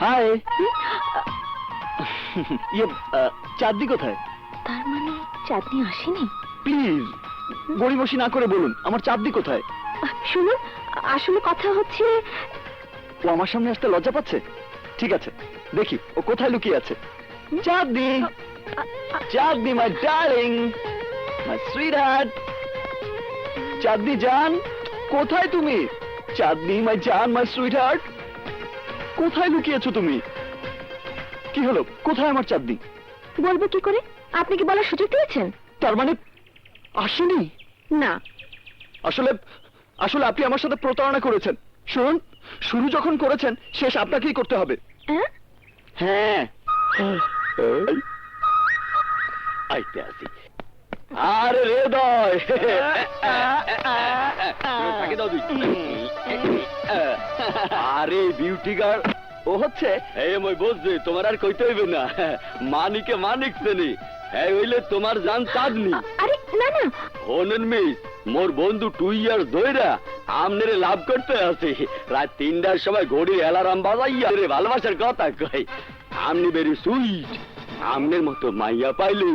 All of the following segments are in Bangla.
হাই ইয়ে চাঁদনি কোথায়? তার মানে চাঁদনি আসেনি? প্লিজ গড়িমসি না করে বলুন আমার চাঁদনি কোথায়? শুনুন, আসলে কথা হচ্ছে ও আমার সামনে আসতে লজ্জা পাচ্ছে। ঠিক আছে, দেখি ও কোথায় লুকিয়ে আছে। Chandni, Chandni my darling, my sweetheart. Chandni জান, কোথায় তুমি? চাঁদনি মাই জান, মাই সুইট হার্ট, কোথায় লুকিয়েছো তুমি? কি হলো, কোথায় আমার চাঁদনি? বলবো কি করে? আপনি কি বলার সুযোগ দিয়েছেন? তার মানে আসেনি? না। আসলে আসলে আপনি আমার সাথে প্রতারণা করেছেন। শুনুন, শুরু যখন করেছেন শেষ আপনাকেই করতে হবে। হ্যাঁ, আইতে আসি। আরে হৃদয়, আরে বিউটি গার্ল ও হচ্ছে। এই মই বুঝছি, তোমার আর কইতে হইবে না, মানিকে মানিক চেনি, এই হইলে তোমার জান চাঁদনি। আরে না না, হনেন মিস, মোর বন্ধু 2 ইয়ার ধইরা আমনেরে লাভ করতে আছে। রাত 3টার সময় ঘড়ির অ্যালার্ম বাজাইয়া রে ভালোবাসার কথা কই। আমনি ভেরি সুইট, আমনের মতো মাইয়া পাইলে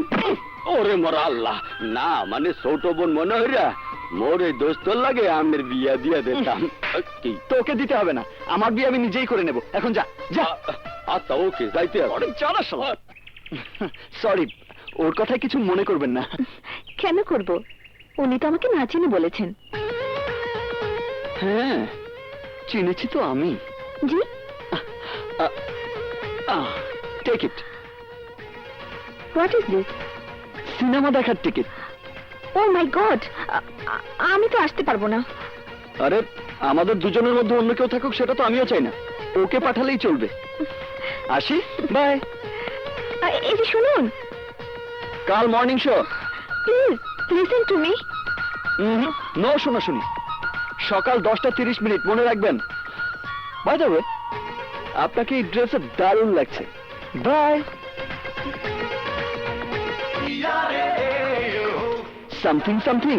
ওরে মোর আল্লাহ, না মানে ছোট বোন মনে হইরা মোরে দোস্তর লাগে আমনের বিয়া দিয়া দিতাম। কি তোকে দিতে হবে না, আমার বিয়ে আমি নিজেই করে নেব। এখন যা যা। আচ্ছা ওকে, যাইতে হবে। অনেক জানা শালা। সরি, ওর কথায় কিছু মনে করবেন না। কেন করব? উনি তো আমাকে না চিনে বলেছেন। হ্যাঁ, চিনেছি তো আমি। জি। Take it. What is this? Cinema দেখার টিকিট। ও মাই গড, আমি তো আসতে পারবো না। আরে আমাদের দুজনের মধ্যে অন্য কেউ থাকুক সেটা তো আমিও চাই না, ওকে পাঠালেই চলবে। আসি, বাই। এই যে শুনুন, কাল morning show. Please listen to me. No শোনাশুনি, সকাল 10:30 মনে রাখবেন। বাই দ্য ওয়ে, আপনাকে এই ড্রেসে দারুণ লাগছে। বাই। Something something.